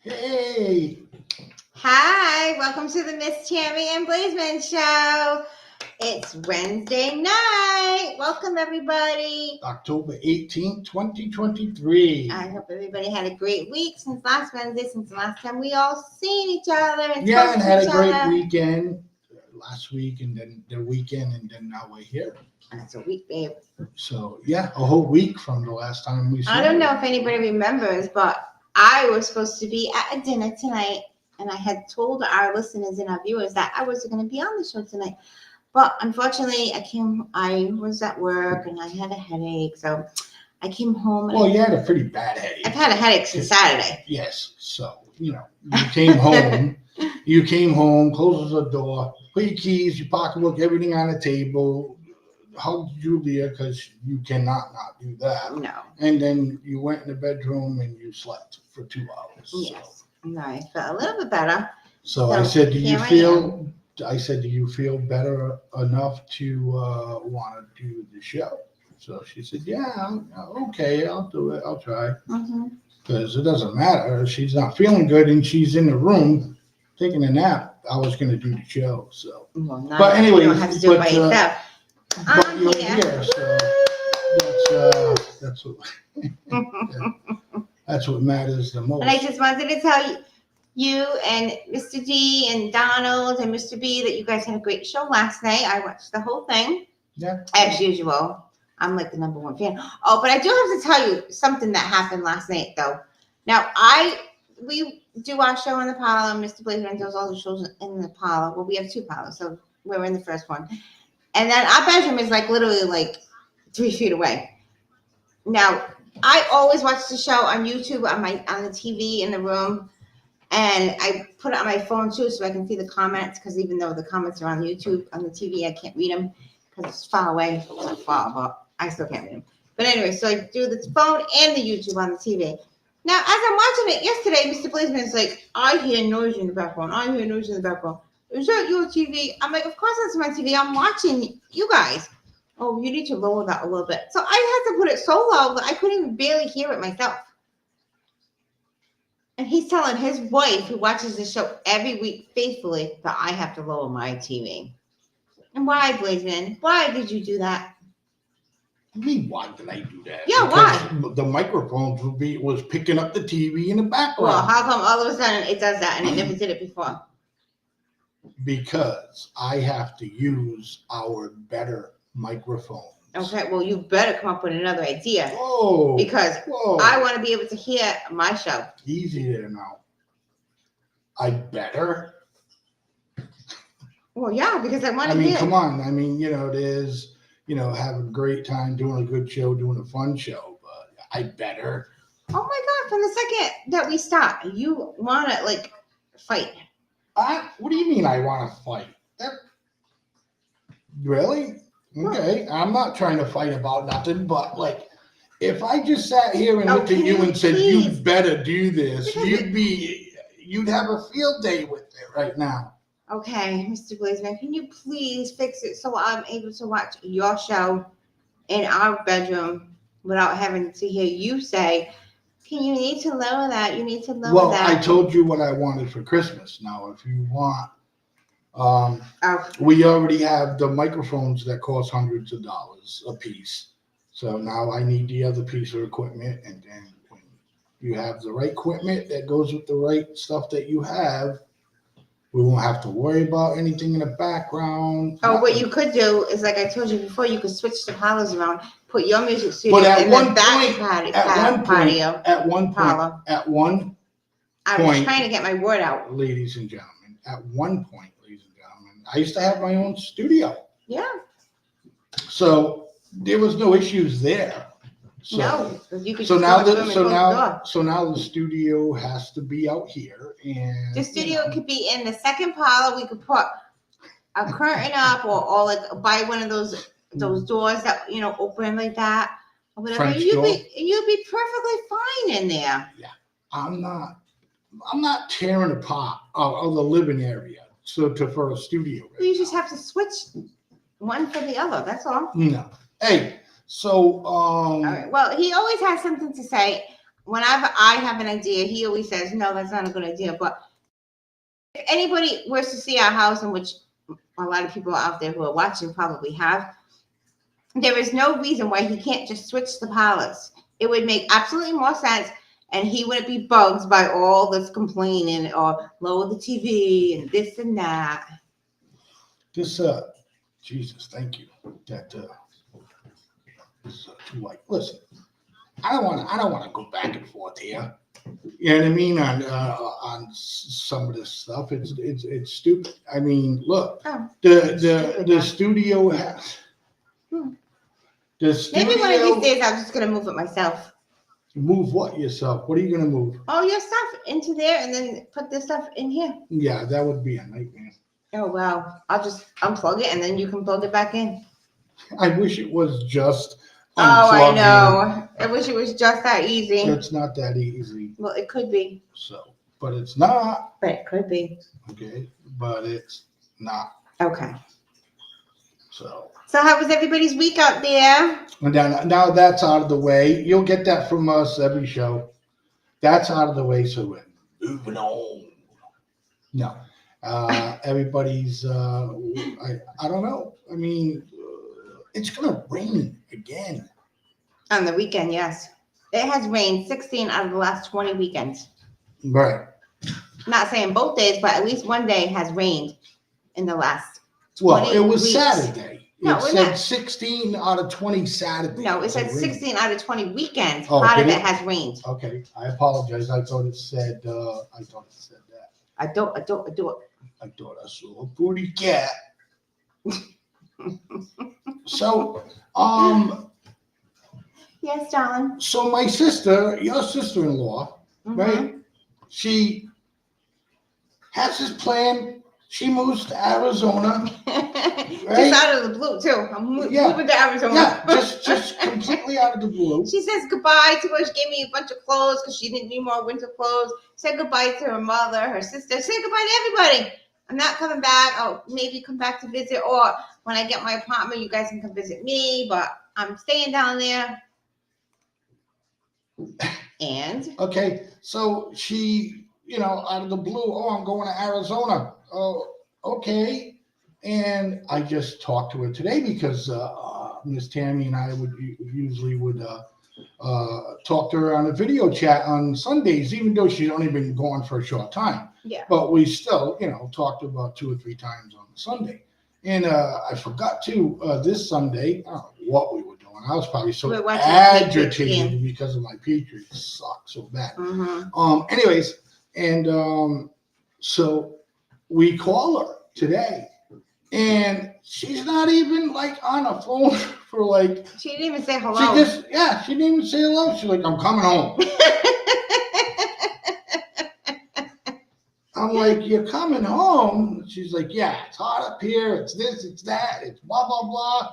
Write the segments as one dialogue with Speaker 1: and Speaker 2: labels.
Speaker 1: Hey,
Speaker 2: Hi, welcome to the Miss Tammy and Blaizeman show. It's Wednesday night. Welcome, everybody.
Speaker 1: October 18th, 2023.
Speaker 2: I hope everybody had a great week since last Wednesday, since the last time we all seen each other. And
Speaker 1: Yeah, and had a great
Speaker 2: other.
Speaker 1: weekend last week, and then the weekend, and then now we're here.
Speaker 2: That's a week, babe.
Speaker 1: So, yeah, a whole week from the last time we saw
Speaker 2: I don't know if anybody remembers, but I was supposed to be at a dinner tonight, and I had told our listeners and our viewers that I was going to be on the show tonight. But unfortunately, I was at work and I had a headache, so I came home.
Speaker 1: Well, you had a pretty bad headache.
Speaker 2: I've had a headache since Saturday.
Speaker 1: Yes, so, you came home. You came home, closes the door, put your keys, your pocketbook, everything on the table, hugged Julia because you cannot not do that.
Speaker 2: No.
Speaker 1: And then you went in the bedroom and you slept for 2 hours.
Speaker 2: Yes. So. I felt a little bit better.
Speaker 1: So I said, do you feel better enough to want to do the show? So she said, yeah, okay, I'll do it. I'll try. Because it doesn't matter. If she's not feeling good and she's in the room taking a nap, I was going to do the show. So, but anyway,
Speaker 2: you don't have to do it by yourself.
Speaker 1: But you're here, so that's what that's what matters the most.
Speaker 2: And I just wanted to tell you and Mr. D and Donald and Mr. B that you guys had a great show last night. I watched the whole thing.
Speaker 1: Yeah.
Speaker 2: As usual. I'm like the number one fan. Oh, but I do have to tell you something that happened last night, though. Now, we do our show in the parlor. Mr. Blaizeman does all the shows in the parlor. Well, we have 2 parlors, so we're in the first one. And then our bedroom is like literally like 3 feet away. Now, I always watch the show on YouTube on the TV in the room. And I put it on my phone, too, so I can see the comments. Because even though the comments are on YouTube, on the TV, I can't read them. Because it's far away. It's not far, but I still can't read them. But anyway, so I do the phone and the YouTube on the TV. Now, as I'm watching it yesterday, Mr. Blaizeman is like, I hear noise in the background. I hear noise in the background. Is that your TV? I'm like, of course that's my TV. I'm watching you guys. Oh, you need to lower that a little bit. So I had to put it so low that I couldn't even barely hear it myself. And he's telling his wife, who watches the show every week faithfully, that I have to lower my TV. And why, Blaizeman? Why did you do that?
Speaker 1: I mean, why did I do that?
Speaker 2: Yeah,
Speaker 1: because
Speaker 2: why?
Speaker 1: The microphones was picking up the TV in the background.
Speaker 2: Well, how come all of a sudden it does that and it never did it before?
Speaker 1: Because I have to use our better microphones.
Speaker 2: Okay, well, you better come up with another idea.
Speaker 1: Whoa.
Speaker 2: Because I want to be able to hear my show.
Speaker 1: Easy there now. I better?
Speaker 2: Well, yeah, because I want to hear.
Speaker 1: I mean, come on. I mean, there's, have a great time doing a good show, doing a fun show, but I better.
Speaker 2: Oh, my God. From the second that we stop, you want to, fight.
Speaker 1: What do you mean I want to fight? Really? Okay. I'm not trying to fight about nothing, but, if I just sat here and looked at you and said, you better do this, you'd have a field day with it right now.
Speaker 2: Okay, Mr. Blaizeman, can you please fix it so I'm able to watch your show in our bedroom without having to hear you say, you need to lower that, you need to lower that.
Speaker 1: Well, I told you what I wanted for Christmas. Now, if you want, we already have the microphones that cost hundreds of dollars a piece. So now I need the other piece of equipment, and then when you have the right equipment that goes with the right stuff that you have, we won't have to worry about anything in the background.
Speaker 2: Oh, what you could do is, like I told you before, you could switch the parlors around, put your music studio in the back patio.
Speaker 1: At one point,
Speaker 2: I was trying to get my word out.
Speaker 1: Ladies and gentlemen, at one point, I used to have my own studio.
Speaker 2: Yeah.
Speaker 1: So there was no issues there. So,
Speaker 2: no, you could
Speaker 1: now the studio has to be out here, and
Speaker 2: the studio could be in the second parlor. We could put a curtain up, or buy one of those doors that open like that, or whatever. You'd be perfectly fine in there.
Speaker 1: Yeah, I'm not tearing apart the living area for a studio.
Speaker 2: You just have to switch one for the other. That's all.
Speaker 1: No, hey. So,
Speaker 2: all right. Well, he always has something to say. whenever I have an idea, he always says, no, that's not a good idea. But if anybody was to see our house, in which a lot of people out there who are watching probably have, there is no reason why he can't just switch the parlors. It would make absolutely more sense, and he wouldn't be bugged by all this complaining or lower the TV and this and that.
Speaker 1: This, Jesus, thank you. That, this, too white. Listen, I don't want to go back and forth here. You know what I mean? On some of this stuff, it's stupid. I mean, look, the studio has. The studio,
Speaker 2: maybe one of these days I'm just gonna move it myself.
Speaker 1: Move what yourself? What are you gonna move?
Speaker 2: All your stuff into there, and then put this stuff in here.
Speaker 1: Yeah, that would be a nightmare.
Speaker 2: Oh wow! I'll just unplug it, and then you can plug it back in.
Speaker 1: I wish it was just.
Speaker 2: Oh, I know. I wish it was just that easy.
Speaker 1: It's not that easy.
Speaker 2: Well, it could be.
Speaker 1: So, but it's not.
Speaker 2: But it could be.
Speaker 1: Okay, but it's not.
Speaker 2: Okay.
Speaker 1: So
Speaker 2: how was everybody's week out there?
Speaker 1: And now that's out of the way. You'll get that from us every show. That's out of the way, so we're moving on. No, everybody's. I don't know. I mean, it's gonna rain again.
Speaker 2: On the weekend, yes. It has rained 16 out of the last 20 weekends.
Speaker 1: Right.
Speaker 2: Not saying both days, but at least one day has rained in the last 20
Speaker 1: Well, it was
Speaker 2: weeks.
Speaker 1: Saturday.
Speaker 2: No,
Speaker 1: it said 16 out of 20 Saturdays.
Speaker 2: No, it said 16 out of 20 weekends.
Speaker 1: Oh,
Speaker 2: Part of
Speaker 1: did
Speaker 2: it has rained.
Speaker 1: Okay, I apologize. I thought it said that.
Speaker 2: I do it.
Speaker 1: I thought I saw a booty cat. So,
Speaker 2: Yes, darling.
Speaker 1: so my sister, your sister-in-law,
Speaker 2: Mhm.
Speaker 1: right? She has this plan. She moves to Arizona. Right?
Speaker 2: Just out of the blue, too. I'm moving to Arizona.
Speaker 1: Yeah, just completely out of the blue.
Speaker 2: She says goodbye to her. She gave me a bunch of clothes because she didn't need more winter clothes. Said goodbye to her mother, her sister. Said goodbye to everybody. I'm not coming back. I'll maybe come back to visit, or when I get my apartment, you guys can come visit me, but I'm staying down there. And?
Speaker 1: Okay, so she, out of the blue, I'm going to Arizona. Oh, okay. And I just talked to her today because Miss Tammy and I usually would talk to her on a video chat on Sundays, even though she's only been gone for a short time.
Speaker 2: Yeah.
Speaker 1: But we still, talked about 2 or 3 times on Sunday. And I forgot to this Sunday, I don't know what we were doing. I was probably so agitated because of my Patriots suck so bad.
Speaker 2: Mm-hmm.
Speaker 1: Anyways, and so we call her today. And she's not even on a phone for
Speaker 2: She didn't even say hello.
Speaker 1: She didn't even say hello. She's like, I'm coming home. I'm like, you're coming home? She's like, yeah, it's hot up here. It's this, it's that, it's blah, blah, blah.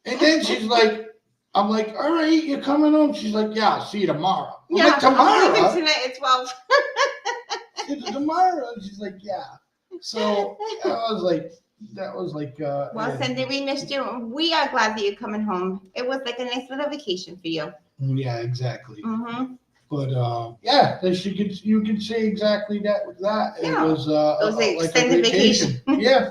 Speaker 1: And then she's like, I'm like, all right, you're coming home. She's like, yeah, I'll see you tomorrow. I'm like, tomorrow?
Speaker 2: I'm leaving tonight at 12.
Speaker 1: Tomorrow? She's like, yeah. So that was like,
Speaker 2: well, Cindy, we missed you. We are glad that you're coming home. It was like a nice little vacation for you.
Speaker 1: Yeah, exactly.
Speaker 2: Mm-hmm.
Speaker 1: But you could say exactly that.
Speaker 2: Yeah.
Speaker 1: It was
Speaker 2: an extended vacation.
Speaker 1: Yeah,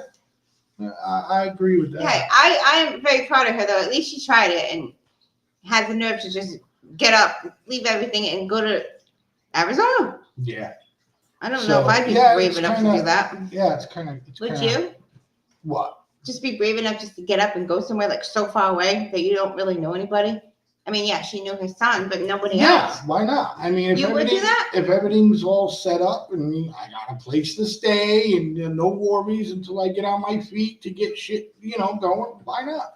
Speaker 1: I agree with that.
Speaker 2: Yeah, I'm very proud of her though. At least she tried it and had the nerve to just get up, leave everything, and go to Arizona.
Speaker 1: Yeah.
Speaker 2: I don't know if I'd be brave enough to do that.
Speaker 1: Yeah, it's kind of.
Speaker 2: Would you?
Speaker 1: What?
Speaker 2: Just be brave enough just to get up and go somewhere so far away that you don't really know anybody? I mean, yeah, she knew her son, but nobody else.
Speaker 1: Yeah, why not? I mean,
Speaker 2: you would do that?
Speaker 1: If everything's all set up and I got a place to stay and no worries until I get on my feet to get shit, going, why not?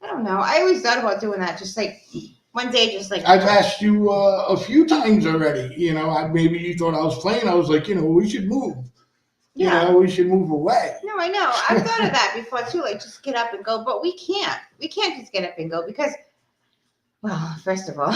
Speaker 2: I don't know. I always thought about doing that. Just one day,
Speaker 1: I've asked you a few times already. Maybe you thought I was playing. I was like, we should move.
Speaker 2: Yeah.
Speaker 1: We should move away.
Speaker 2: No, I know. I've thought of that before too. Just get up and go, but we can't. We can't just get up and go because. Well, first of all,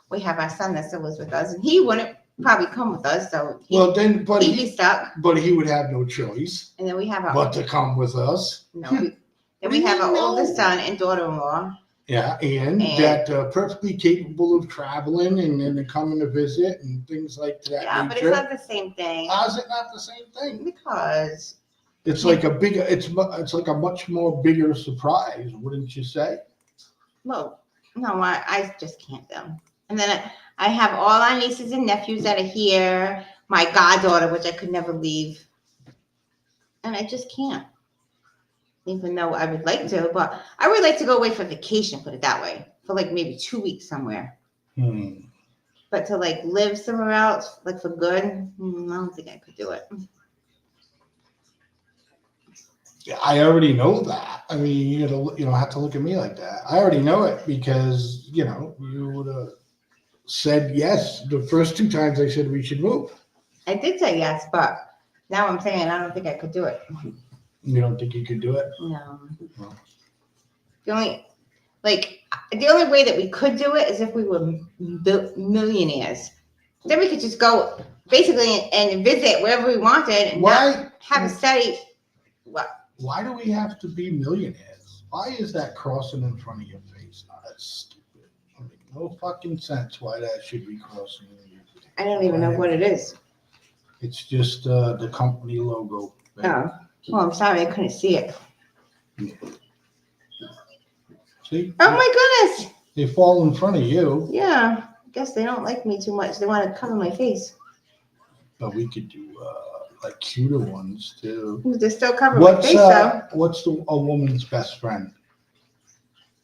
Speaker 2: we have our son that still lives with us, and he wouldn't probably come with us, so he'd be stuck.
Speaker 1: But he would have no choice.
Speaker 2: And then we have
Speaker 1: to come with us.
Speaker 2: No, then we have our oldest son and daughter-in-law,
Speaker 1: Yeah, and that perfectly capable of traveling and then coming to visit and things like that.
Speaker 2: Yeah, but it's not the same thing.
Speaker 1: How's it not the same thing?
Speaker 2: Because
Speaker 1: it's like it's like a much more bigger surprise, wouldn't you say?
Speaker 2: Well, no, I just can't them. And then I have all our nieces and nephews that are here, my goddaughter, which I could never leave. And I just can't. Even though I would like to, but I would like to go away for vacation, put it that way. For like maybe 2 weeks somewhere. But to like live somewhere else, like for good, I don't think I could do it.
Speaker 1: Yeah, I already know that. I mean, you don't have to look at me like that. I already know it because, you would have said yes the first 2 times I said we should move.
Speaker 2: I did say yes, but now I'm saying I don't think I could do it.
Speaker 1: You don't think you could do it?
Speaker 2: No. The only way that we could do it is if we were millionaires. Then we could just go basically and visit wherever we wanted and not have a steady. What?
Speaker 1: Why do we have to be millionaires? Why is that crossing in front of your face? Oh, that's stupid. It makes no fucking sense why that should be crossing in your face.
Speaker 2: I don't even know what it is.
Speaker 1: It's just the company logo.
Speaker 2: Oh. Well, I'm sorry, I couldn't see it.
Speaker 1: See?
Speaker 2: Oh my goodness!
Speaker 1: They fall in front of you.
Speaker 2: Yeah, I guess they don't like me too much. They want to cover my face.
Speaker 1: But we could do like cuter ones too.
Speaker 2: They're still covering my face though.
Speaker 1: What's a woman's best friend?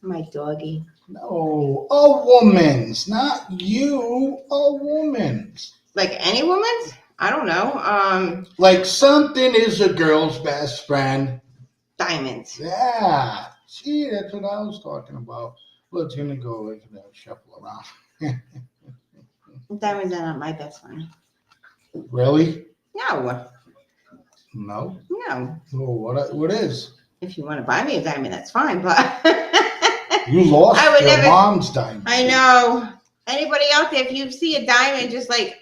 Speaker 2: My doggy.
Speaker 1: No, a woman's, not you. A woman's.
Speaker 2: Like any woman's? I don't know.
Speaker 1: Like something is a girl's best friend.
Speaker 2: Diamonds.
Speaker 1: Yeah. See, that's what I was talking about. Well, it's gonna go like that, shuffle around.
Speaker 2: Diamonds are not my best friend.
Speaker 1: Really?
Speaker 2: No.
Speaker 1: No.
Speaker 2: No.
Speaker 1: Well, what is?
Speaker 2: If you want to buy me a diamond, that's fine. But
Speaker 1: you lost your mom's diamond.
Speaker 2: I know. Anybody out there, if you see a diamond just like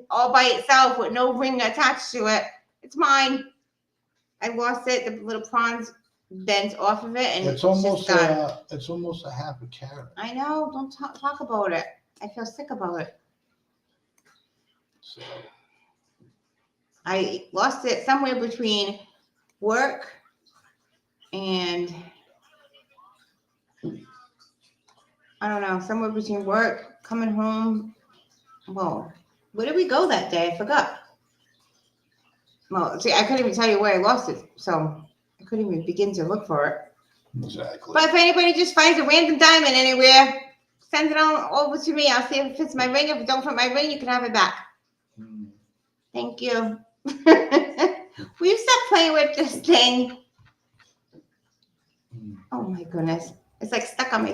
Speaker 2: all by itself with no ring attached to it, it's mine. I lost it. The little prongs bent off of it, and
Speaker 1: it's almost a half a carat.
Speaker 2: I know. Don't talk about it. I feel sick about it.
Speaker 1: So.
Speaker 2: I lost it somewhere between work and I don't know, somewhere between work, coming home. Well, where did we go that day? I forgot. Well, see, I couldn't even tell you where I lost it, so I couldn't even begin to look for it.
Speaker 1: Exactly.
Speaker 2: But if anybody just finds a random diamond anywhere, send it on over to me. I'll see if it fits my ring. If it don't fit my ring, you can have it back. Thank you. Will you stop playing with this thing? Oh my goodness. It's like stuck on my.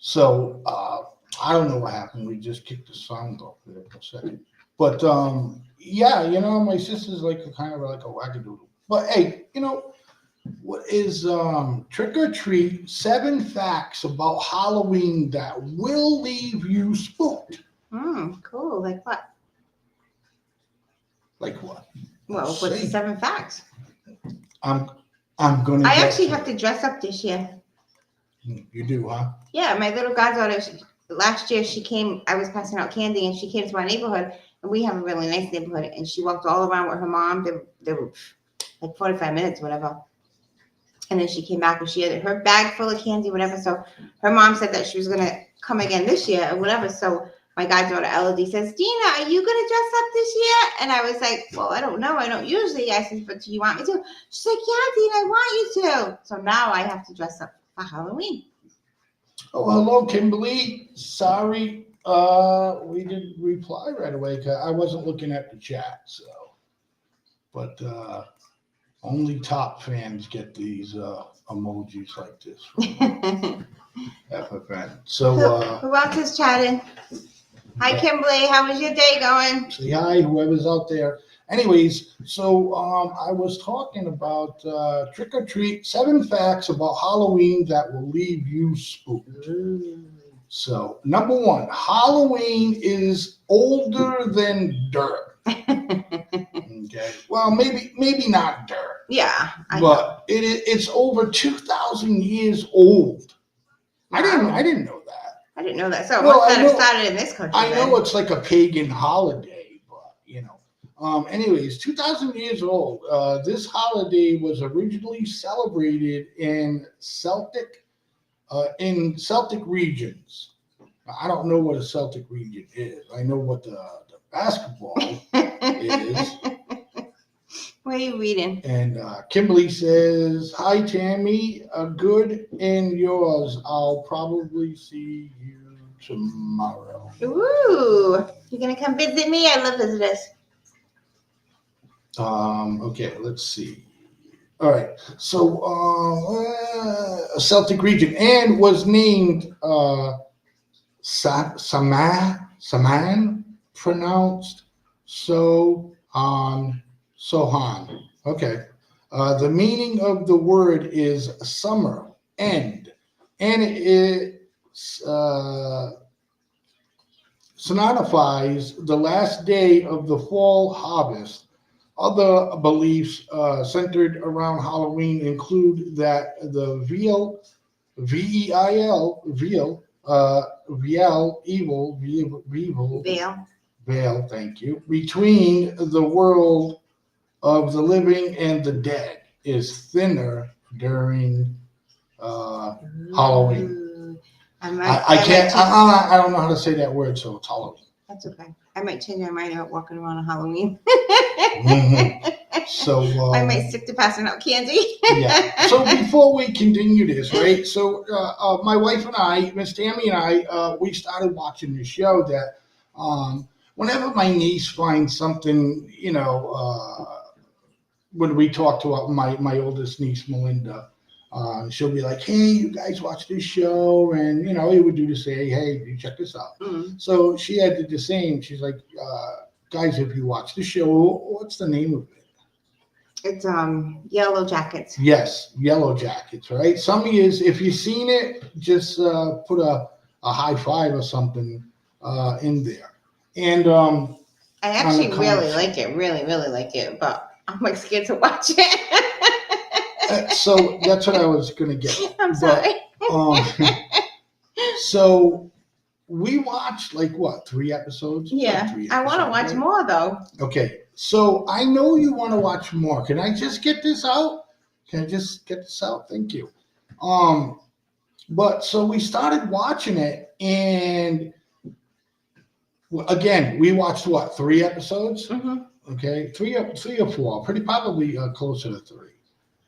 Speaker 1: So, I don't know what happened. We just kicked the sound off there for a second. But, yeah, my sister's like a kind of like a wackadoodle. But, hey, what is Trick or Treat 7 facts about Halloween that will leave you spooked?
Speaker 2: Cool. Like what?
Speaker 1: Like what?
Speaker 2: Well, what's the 7 facts?
Speaker 1: I'm going to.
Speaker 2: I actually have to dress up this year.
Speaker 1: You do, huh?
Speaker 2: Yeah, my little goddaughter, last year she came, I was passing out candy and she came to our neighborhood and we have a really nice neighborhood and she walked all around with her mom. They were like 45 minutes, whatever. And then she came back and she had her bag full of candy, whatever. So her mom said that she was going to come again this year or whatever. So my goddaughter Elodie says, Dina, are you going to dress up this year? And I was like, well, I don't know. I don't usually. I said, but do you want me to? She's like, yeah, Dina, I want you to. So now I have to dress up for Halloween.
Speaker 1: Oh, hello, Kimberly. Sorry, we didn't reply right away because I wasn't looking at the chat. So, but only top fans get these emojis like this from FFN. So,
Speaker 2: who else is chatting? Hi, Kimberly. How was your day going?
Speaker 1: Say hi, whoever's out there. Anyways, so I was talking about trick or treat, 7 facts about Halloween that will leave you spooked. So, number 1, Halloween is older than dirt. Okay. Well, maybe not dirt.
Speaker 2: Yeah.
Speaker 1: But it's over 2,000 years old.
Speaker 2: Wow.
Speaker 1: I didn't know that.
Speaker 2: I didn't know that. So
Speaker 1: Well,
Speaker 2: it must not have started in this country.
Speaker 1: I know it's like a pagan holiday, but anyways, 2,000 years old. This holiday was originally celebrated in Celtic regions. I don't know what a Celtic region is. I know what the basketball is.
Speaker 2: What are you reading?
Speaker 1: And Kimberly says, "Hi, Tammy. Good and yours. I'll probably see you tomorrow."
Speaker 2: Ooh, you're gonna come visit me? I love visitors.
Speaker 1: Okay, let's see. All right. So, a Celtic region and was named Saman, pronounced Sohan. Okay. The meaning of the word is summer, end, and it signifies the last day of the fall harvest. Other beliefs centered around Halloween include that the veil, V-E-I-L, veil, veil, thank you, between the world of the living and the dead is thinner during Halloween. I don't know how to say that word, so it's Halloween.
Speaker 2: That's okay. I might change my mind about walking around on Halloween.
Speaker 1: Mm-hmm. So
Speaker 2: I might stick to passing out candy.
Speaker 1: Yeah. So before we continue this, right? So my wife and I, Miss Tammy and I, we started watching this show that whenever my niece finds something, when we talk to my oldest niece, Melinda, she'll be like, "Hey, you guys watch this show," and he would do the same. "Hey, you check this out."
Speaker 2: Mm.
Speaker 1: So she had did the same. She's like, "Guys, if you watch the show, what's the name of it?"
Speaker 2: It's Yellow Jackets.
Speaker 1: Yes, Yellow Jackets, right? Some years, if you've seen it, just put a high five or something in there. And
Speaker 2: I actually really like it, really, really like it, but I'm like scared to watch it.
Speaker 1: So that's what I was gonna get.
Speaker 2: I'm sorry.
Speaker 1: So we watched 3 episodes?
Speaker 2: Yeah, I want to watch more though.
Speaker 1: Okay, so I know you want to watch more. Can I just get this out? Thank you. But so we started watching it, and again, we watched 3 episodes?
Speaker 2: Mm-hmm.
Speaker 1: Okay, three or 4, pretty probably closer to 3.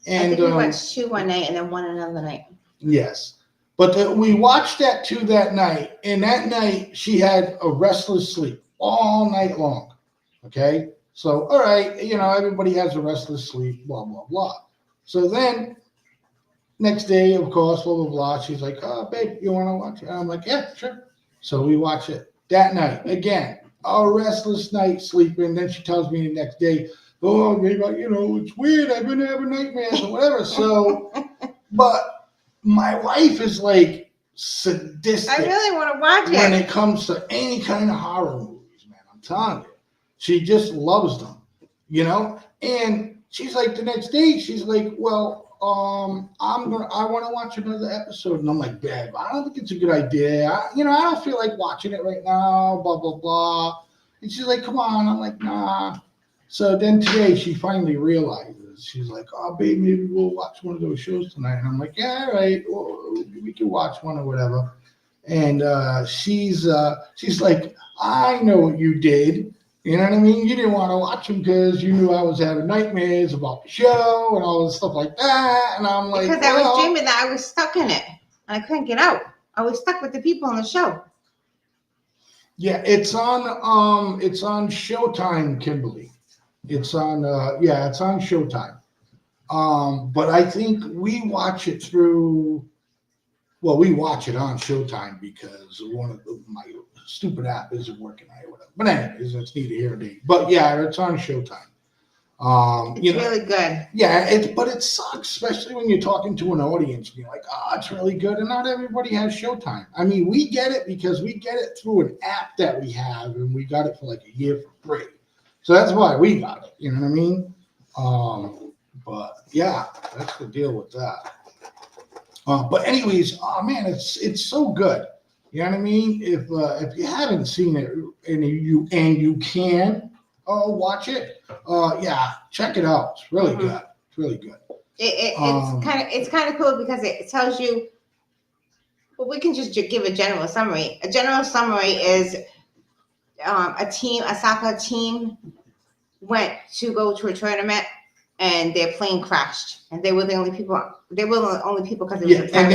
Speaker 1: And
Speaker 2: I think we watched 2 one night and then 1 another night.
Speaker 1: Yes. But we watched that 2 that night, and that night she had a restless sleep all night long. Okay? So, all right, everybody has a restless sleep, blah, blah, blah. So then, next day, of course, blah, blah, blah, she's like, "Oh, babe, you want to watch it?" And I'm like, "Yeah, sure." So we watch it that night. Again, a restless night sleeping. Then she tells me the next day, "Oh, babe, it's weird. I've been having nightmares," or whatever. So, but my wife is like sadistic.
Speaker 2: I really want to watch it.
Speaker 1: When it comes to any kind of horror movies, man, I'm telling you. She just loves them, And she's like, the next day, she's like, "Well, I want to watch another episode." And I'm like, "Babe, I don't think it's a good idea. I don't feel like watching it right now, blah, blah, blah." And she's like, "Come on." I'm like, "Nah." So then today she finally realizes. She's like, "Oh, babe, maybe we'll watch one of those shows tonight." And I'm like, "Yeah, all right. Well, we can watch one or whatever." And she's like, "I know what you did. You know what I mean? You didn't want to watch them because you knew I was having nightmares about the show and all this stuff like that." And I'm like,
Speaker 2: because I was dreaming that I was stuck in it and I couldn't get out. I was stuck with the people on the show.
Speaker 1: Yeah, it's on Showtime, Kimberly. It's on it's on Showtime. But I think we watch it we watch it on Showtime because my stupid app isn't working or whatever. But anyways, it's neither here nor there. But yeah, it's on Showtime.
Speaker 2: It's really good.
Speaker 1: Yeah, but it sucks, especially when you're talking to an audience. You're like, oh, it's really good, and not everybody has Showtime. I mean, we get it because we get it through an app that we have, and we got it for like a year for free. So that's why we got it. You know what I mean? But yeah, that's the deal with that. But anyways, oh man, it's so good. You know what I mean? If you haven't seen it and you can watch it, yeah, check it out. It's really good. It's really good.
Speaker 2: It's kind of cool because it tells you. Well, we can just give a general summary. A general summary is a soccer team went to go to a tournament and their plane crashed, and they were the only people. They were the only people because it was a private
Speaker 1: and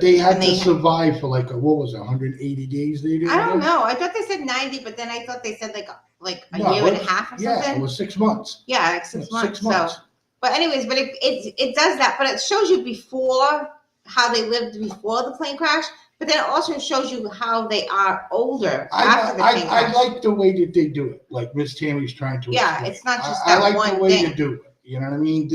Speaker 1: they had
Speaker 2: plane.
Speaker 1: to survive for like what was it, 180 days? They did.
Speaker 2: I don't know. I thought they said 90, but then I thought they said like a year and a half or something.
Speaker 1: Yeah, it was 6 months.
Speaker 2: Yeah, like 6 months.
Speaker 1: 6 months.
Speaker 2: So, but anyways, but it does that, but it shows you before how they lived before the plane crash, but then it also shows you how they are older after the plane crash.
Speaker 1: I like the way that they do it. Like Miss Tammy's trying to.
Speaker 2: Yeah,
Speaker 1: explain.
Speaker 2: it's not just
Speaker 1: I
Speaker 2: that
Speaker 1: like
Speaker 2: one
Speaker 1: the way
Speaker 2: thing.
Speaker 1: you do it. You know what I mean?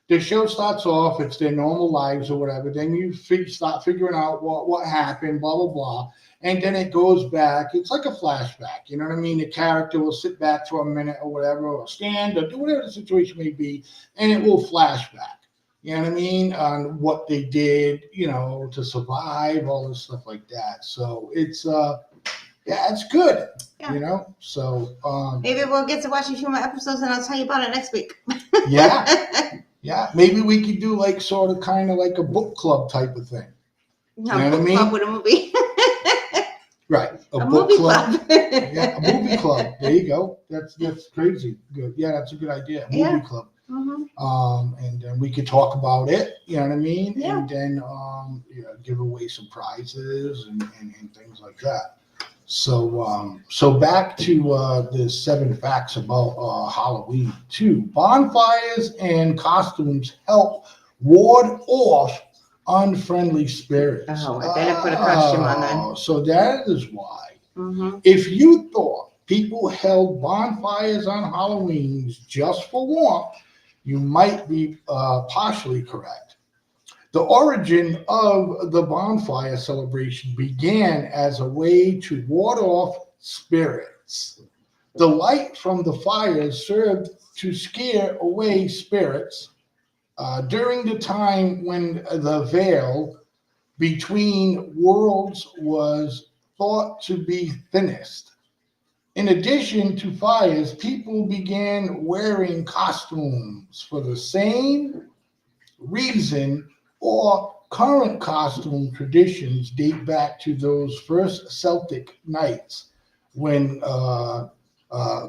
Speaker 1: The show starts off, it's their normal lives or whatever. Then you start figuring out what happened, blah, blah, blah. And then it goes back. It's like a flashback. You know what I mean? The character will sit back for a minute or whatever, or stand or do whatever the situation may be, and it will flash back. You know what I mean? On what they did, to survive, all this stuff like that. So it's it's good.
Speaker 2: Yeah.
Speaker 1: So
Speaker 2: maybe we'll get to watch a few more episodes and I'll tell you about it next week.
Speaker 1: Yeah. Maybe we could do like sort of kind of like a book club type of thing.
Speaker 2: No, you know book club with a movie.
Speaker 1: Right. A book
Speaker 2: movie
Speaker 1: club. Yeah, a movie club. There you go. That's crazy. Good. Yeah, that's a good idea. Movie club. Mm-hmm. And then we could talk about it, you know what I mean? Yeah. And then give away some prizes and things like that. So back to the 7 facts about Halloween too. Bonfires and costumes help ward off unfriendly spirits.
Speaker 2: Oh, I better put a costume on then.
Speaker 1: So that is why. Mm-hmm. If you thought people held bonfires on Halloween just for warmth, you might be partially correct. The origin of the bonfire celebration began as a way to ward off spirits. The light from the fires served to scare away spirits during the time when the veil between worlds was thought to be thinnest. In addition to fires, people began wearing costumes for the same reason, or current costume traditions date back to those first Celtic nights when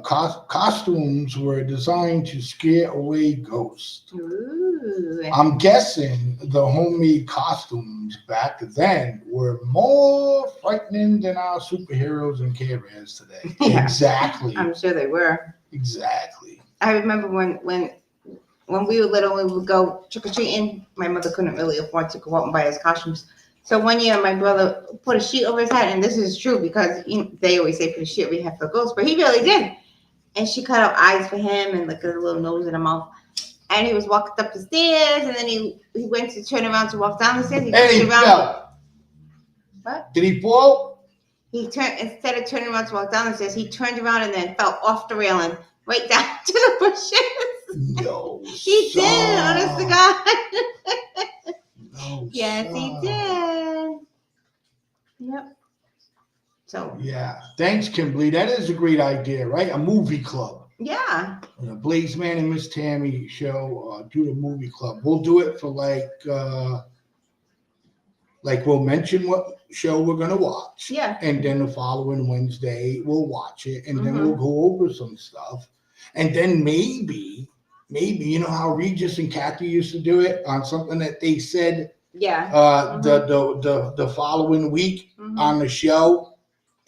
Speaker 1: costumes were designed to scare away ghosts. Ooh. I'm guessing the homemade costumes back then were more frightening than our superheroes and Care-Bears today. Yeah. Exactly.
Speaker 2: I'm sure they were.
Speaker 1: Exactly.
Speaker 2: I remember when we were little, we would go trick-or-treating. My mother couldn't really afford to go out and buy us costumes. So one year, my brother put a sheet over his head, and this is true because they always say put a sheet over your head for ghosts, but he really did. And she cut out eyes for him and like a little nose and a mouth. And he was walking up the stairs, and then he went to turn around to walk down the stairs. He turned around.
Speaker 1: Fell.
Speaker 2: What?
Speaker 1: Did he fall?
Speaker 2: He turned, instead of turning around to walk down the stairs, he turned around and then fell off the railing right down to the bushes.
Speaker 1: No.
Speaker 2: He did, honest to God.
Speaker 1: No.
Speaker 2: Yes, he did. Yep. So.
Speaker 1: Yeah. Thanks, Kimberly. That is a great idea, right? A movie club.
Speaker 2: Yeah.
Speaker 1: Blaizeman and Miss Tammy show, do the movie club. We'll do it for like we'll mention what show we're going to watch.
Speaker 2: Yeah.
Speaker 1: And then the following Wednesday, we'll watch it. And then we'll go over some stuff. And then maybe, you know how Regis and Kathy used to do it on something that they said the following week on the show.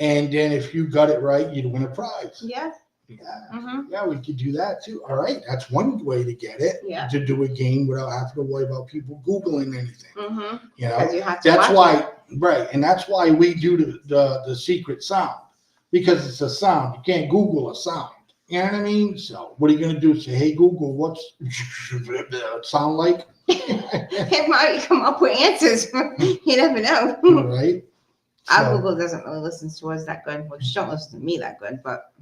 Speaker 1: And then if you got it right, you'd win a prize.
Speaker 2: Yeah.
Speaker 1: Yeah. Yeah, we could do that too. All right. That's one way to get it.
Speaker 2: Yeah.
Speaker 1: To do a game without having to worry about people Googling anything. You know,
Speaker 2: you have to
Speaker 1: that's why,
Speaker 2: it.
Speaker 1: Right. And that's why we do the secret sound, because it's a sound. You can't Google a sound. You know what I mean? So what are you gonna do? Say, hey Google, what's it sound like?
Speaker 2: It might come up with answers. You never know.
Speaker 1: Right?
Speaker 2: Our
Speaker 1: So,
Speaker 2: Google doesn't really listen to us that good. Well, she don't listen to me that good, but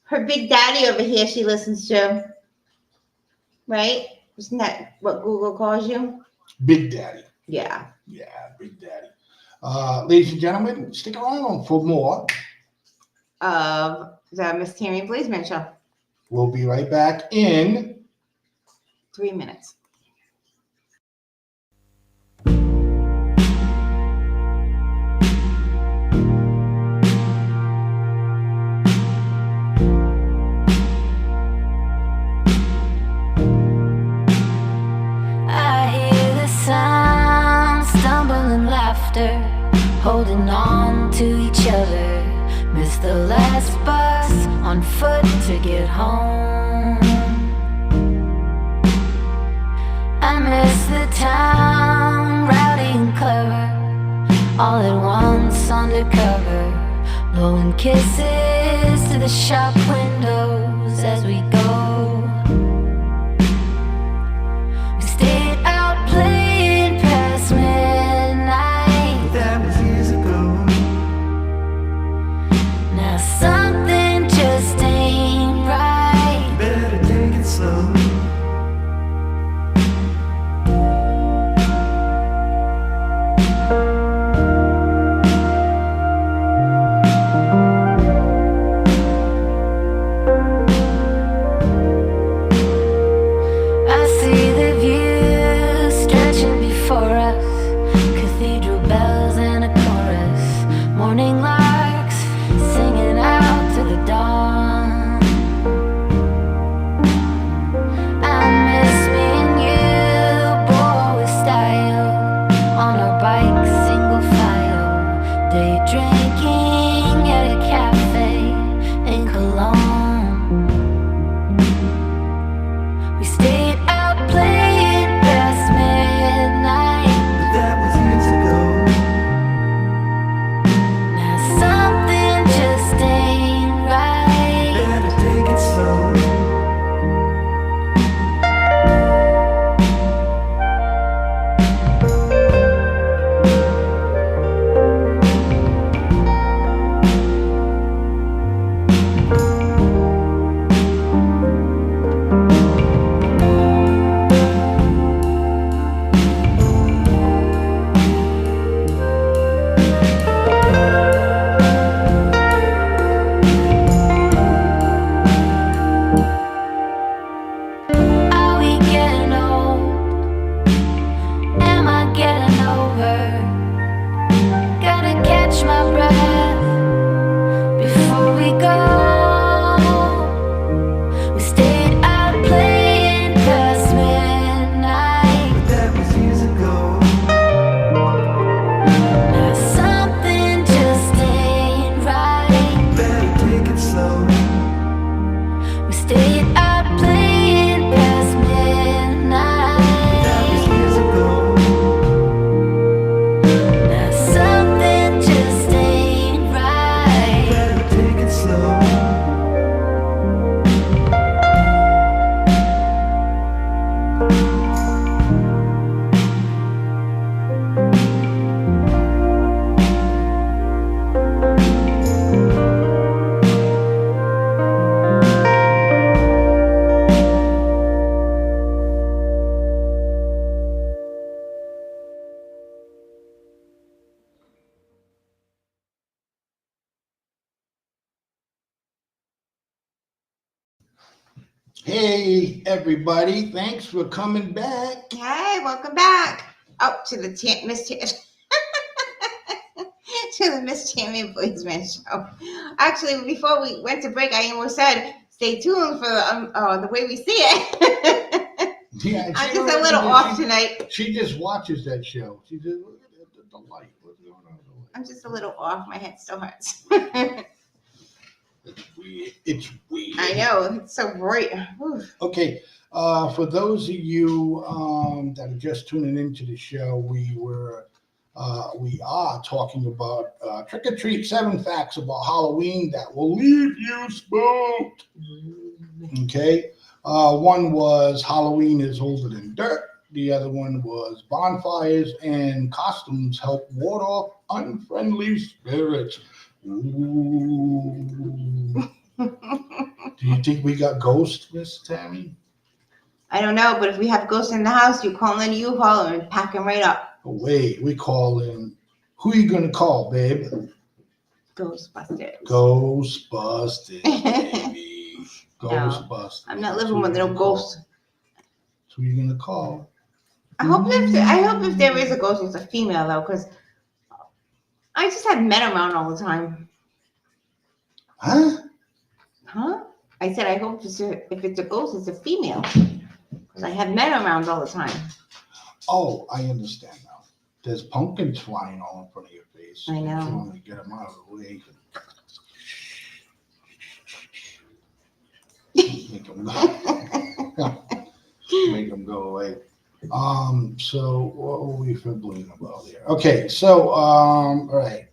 Speaker 2: her big daddy over here, she listens to. Right? Isn't that what Google calls you?
Speaker 1: Big Daddy.
Speaker 2: Yeah.
Speaker 1: Yeah, Big Daddy. Ladies and gentlemen, stick around for more.
Speaker 2: Of the Miss Tammy Blaizeman show.
Speaker 1: We'll be right back in
Speaker 2: 3 minutes.
Speaker 3: I hear the sound, stumbling laughter, holding on to each other. Miss the last bus on foot to get home. I miss the town, rowdy and clever, all at once undercover, blowing kisses to the shop windows as we go. We stayed out playing past midnight.
Speaker 4: That was years ago.
Speaker 3: Now something just ain't right.
Speaker 4: Better take it slow.
Speaker 3: I see the view stretching before us, cathedral bells and a chorus, morning larks singing out to the dawn. I miss me and you, boy, with style, on our bikes, single file, day drinking at a cafe in Cologne. We stayed out playing past midnight.
Speaker 4: But that was years ago.
Speaker 3: Now something just ain't right.
Speaker 4: Better take it slow.
Speaker 3: Are we getting old? Am I getting over? Gotta catch my breath before we go. We stayed out playing past midnight.
Speaker 4: But that was years ago.
Speaker 3: Now something just ain't right.
Speaker 4: Better take it slow.
Speaker 3: We stayed out playing past
Speaker 4: That was
Speaker 3: midnight.
Speaker 4: years ago.
Speaker 3: Now something just ain't right.
Speaker 4: Better take it slow.
Speaker 1: hey everybody, thanks for coming back.
Speaker 2: Hey, welcome back. Oh, to the Miss to the Miss Tammy Blaizeman show. Actually, before we went to break, I almost said, "Stay tuned for the way we see it."
Speaker 1: Yeah,
Speaker 2: I'm
Speaker 1: she
Speaker 2: just a
Speaker 1: already
Speaker 2: little
Speaker 1: did.
Speaker 2: off tonight.
Speaker 1: She just watches that show. She said, look at the light. What's going on with the light?
Speaker 2: I'm just a little off. My head still hurts.
Speaker 1: It's weird. It's weird.
Speaker 2: I know, it's so bright. Whew.
Speaker 1: Okay, for those of you that are just tuning into the show, we were we are talking about Trick or Treat 7 facts about Halloween that will leave you spooked. Okay. One was Halloween is older than dirt. The other one was bonfires and costumes help ward off unfriendly spirits. Ooh. Do you think we got ghosts, Miss Tammy?
Speaker 2: I don't know, but if we have ghosts in the house, you call in a U-Haul and pack them right up.
Speaker 1: Oh, wait, we call in. Who are you going to call, babe?
Speaker 2: Ghostbusters.
Speaker 1: Ghostbusters, baby. Ghostbusters.
Speaker 2: I'm not living with no ghosts.
Speaker 1: Who are you going to call?
Speaker 2: I hope if there is a ghost, it's a female though, because I just have men around all the time.
Speaker 1: Huh?
Speaker 2: Huh? I said I hope if it's a ghost, it's a female, because I have men around all the time.
Speaker 1: Oh, I understand now. There's pumpkins flying all in front of your face.
Speaker 2: I know.
Speaker 1: You want to get them out of the way. Make them go. Make them go away. So what were we fibbling about here? Okay, so all right.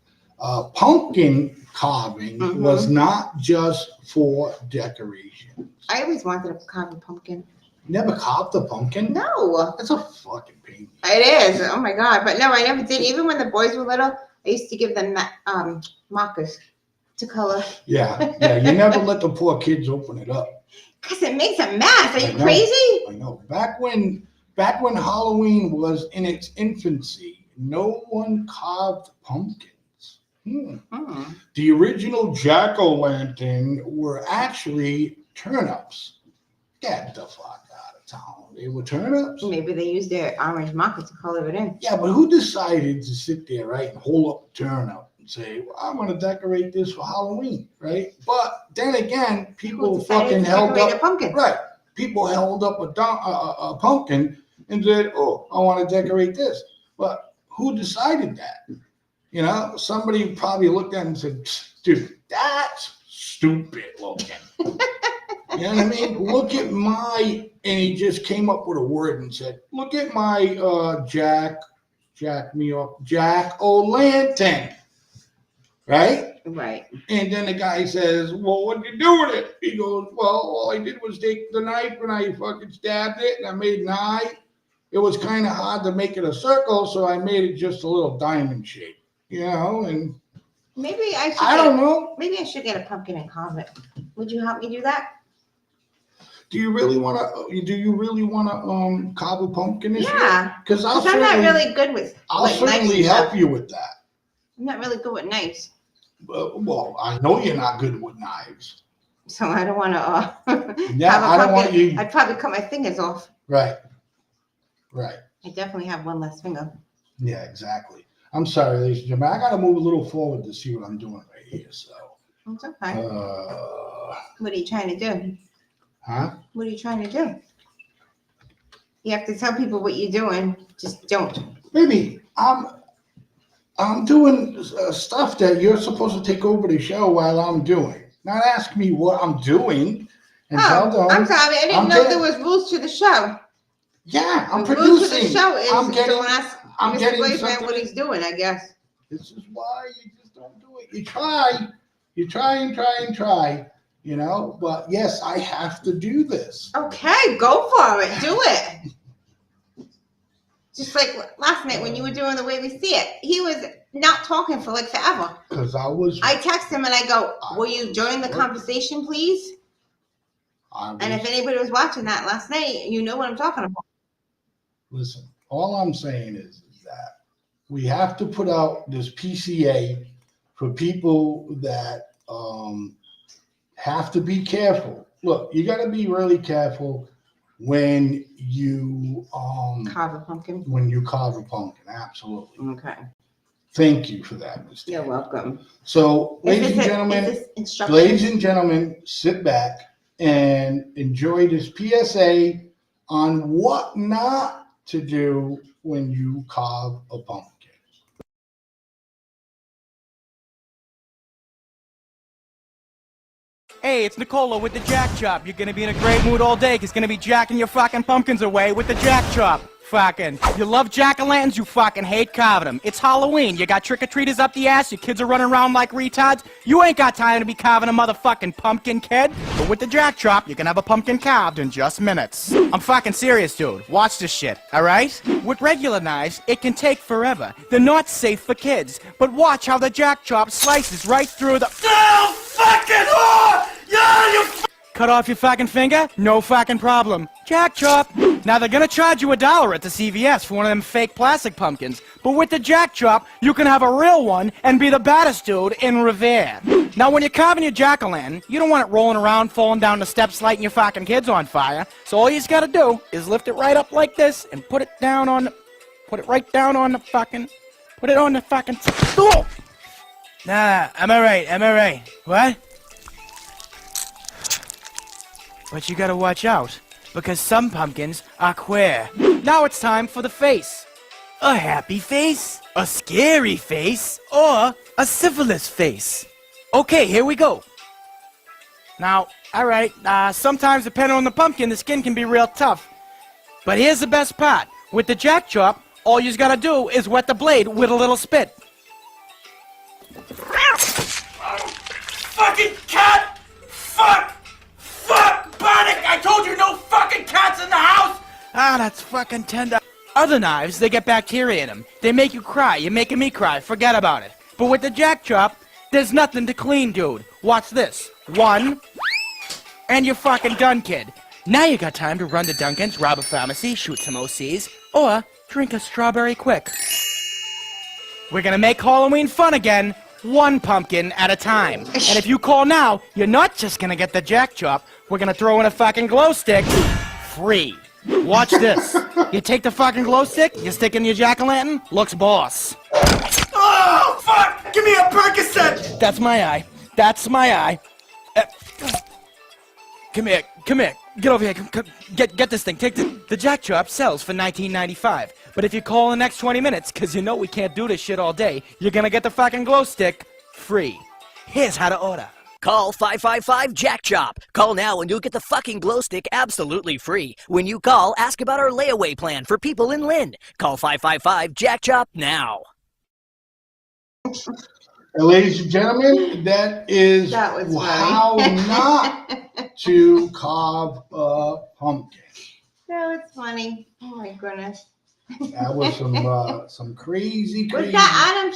Speaker 1: Pumpkin carving was not just for decoration.
Speaker 2: I always wanted to carve a pumpkin.
Speaker 1: Never carved a pumpkin?
Speaker 2: No.
Speaker 1: That's a fucking pain.
Speaker 2: It is. Oh my god! But no, I never did. Even when the boys were little, I used to give them markers to color.
Speaker 1: Yeah. You never let the poor kids open it up.
Speaker 2: Cause it makes a mess. Are you
Speaker 1: know.
Speaker 2: crazy?
Speaker 1: I know. Back when Halloween was in its infancy, no one carved pumpkins. The original jack-o'-lantern were actually turnips. Get the fuck out of town. They were turnips.
Speaker 2: Maybe they used their orange marker to color it in.
Speaker 1: Yeah, but who decided to sit there, right, and hold up a turnip and say, well, I'm going to decorate this for Halloween, right? But then again, people fucking held up.
Speaker 2: A pumpkin.
Speaker 1: Right. People held up a pumpkin and said, oh, I want to decorate this. But who decided that? You know, somebody probably looked at it and said, dude, that's stupid looking. You know what I mean? Look at my, and he just came up with a word and said, look at my jack-o'-lantern. Right?
Speaker 2: Right.
Speaker 1: And then the guy says, well, what'd you do with it? He goes, well, all I did was take the knife and I fucking stabbed it and I made an eye. It was kind of hard to make it a circle, so I made it just a little diamond shape. You know, and
Speaker 2: maybe I should.
Speaker 1: I don't know.
Speaker 2: Maybe I should get a pumpkin and carve it. Would you help me do that?
Speaker 1: Do you really want to? Carve a pumpkin this year?
Speaker 2: Yeah.
Speaker 1: Because
Speaker 2: I'm not really good with.
Speaker 1: I'll certainly help you with that.
Speaker 2: I'm not really good with knives.
Speaker 1: Well, I know you're not good with knives.
Speaker 2: So I don't want to.
Speaker 1: Yeah, I don't want you.
Speaker 2: I'd probably cut my fingers off.
Speaker 1: Right. Right.
Speaker 2: I definitely have one less finger.
Speaker 1: Yeah, exactly. I'm sorry, ladies and gentlemen. I got to move a little forward to see what I'm doing right here. So.
Speaker 2: It's okay. What are you trying to do?
Speaker 1: Huh?
Speaker 2: What are you trying to do? You have to tell people what you're doing. Just don't.
Speaker 1: Baby, I'm doing stuff that you're supposed to take over the show while I'm doing. Not ask me what I'm doing. And tell them,
Speaker 2: I'm sorry. I didn't know there was rules to the show.
Speaker 1: Yeah, I'm
Speaker 2: the
Speaker 1: producing.
Speaker 2: Rules to the show is don't ask
Speaker 1: I'm
Speaker 2: Mr.
Speaker 1: getting
Speaker 2: Blaizeman what he's doing, I guess.
Speaker 1: This is why you just don't do it. You try and try, you know, but yes, I have to do this.
Speaker 2: Okay, go for it. Do it. Just like last night when you were doing The Way We See It. He was not talking for like forever.
Speaker 1: Because
Speaker 2: I text him and I go, will you join the conversation, please? And if anybody was watching that last night, you know what I'm talking about.
Speaker 1: Listen, all I'm saying is that we have to put out this PCA for people that have to be careful. Look, you got to be really careful when you
Speaker 2: carve a pumpkin.
Speaker 1: When you carve a pumpkin, absolutely.
Speaker 2: Okay.
Speaker 1: Thank you for that, Mr.
Speaker 2: You're welcome.
Speaker 1: So, ladies and gentlemen, sit back and enjoy this PSA on what not to do when you carve a pumpkin.
Speaker 5: Hey, it's Nicola with the Jack Chop. You're gonna be in a great mood all day, 'cause gonna be jacking your fucking pumpkins away with the Jack Chop. You love jack-o'-lanterns, you fucking hate carving them. It's Halloween. You got trick-or-treaters up the ass, your kids are running around like retards. You ain't got time to be carving a motherfucking pumpkin, kid. But with the jack chop, you can have a pumpkin carved in just minutes. I'm fucking serious, dude. Watch this shit, alright? With regular knives, it can take forever. They're not safe for kids. But watch how the jack chop slices right through the— Oh, fucking whore! Yeah, you cut off your fucking finger? No fucking problem. Jack chop. Now they're gonna charge you $1 at the CVS for one of them fake plastic pumpkins. But with the jack chop, you can have a real one and be the baddest dude in Revere. Now when you're carving your jack-o'-lantern, you don't want it rolling around, falling down the steps, lighting your fucking kids on fire. So all you just gotta do is lift it right up like this and put it right down on the fucking. Oh! Nah, am I right? What? But you gotta watch out, because some pumpkins are queer. Now it's time for the face. A happy face, a scary face, or a syphilis face. Okay, here we go. Now, alright, sometimes depending on the pumpkin, the skin can be real tough. But here's the best part. With the jack chop, all you just gotta do is wet the blade with a little spit. Fucking cat! Fuck! Barnick! I told you no fucking cats in the house! Ah, that's fucking tender. Other knives, they get bacteria in them. They make you cry. You're making me cry. Forget about it. But with the jack chop, there's nothing to clean, dude. Watch this. 1, and you're fucking done, kid. Now you got time to run to Dunkin's, rob a pharmacy, shoot some OCs, or drink a strawberry quick. We're gonna make Halloween fun again, one pumpkin at a time. And if you call now, you're not just gonna get the jack chop, we're gonna throw in a fucking glow stick, free. Watch this. You take the fucking glow stick, you stick in your jack-o'-lantern, looks boss. Oh, fuck! Give me a Percocet! That's my eye. Come here. Get over here. Get this thing. Take the jack chop sells for $19.95. But if you call in the next 20 minutes, because you know we can't do this shit all day, you're gonna get the fucking glow stick free. Here's how to order.
Speaker 6: Call 555-JACK-CHOP. Call now and you'll get the fucking glow stick absolutely free. When you call, ask about our layaway plan for people in Lynn. Call 555-JACK-CHOP now.
Speaker 1: And ladies and gentlemen, that was how not to carve a pumpkin.
Speaker 2: That was funny. Oh my goodness.
Speaker 1: That was some crazy.
Speaker 2: Was that Adam?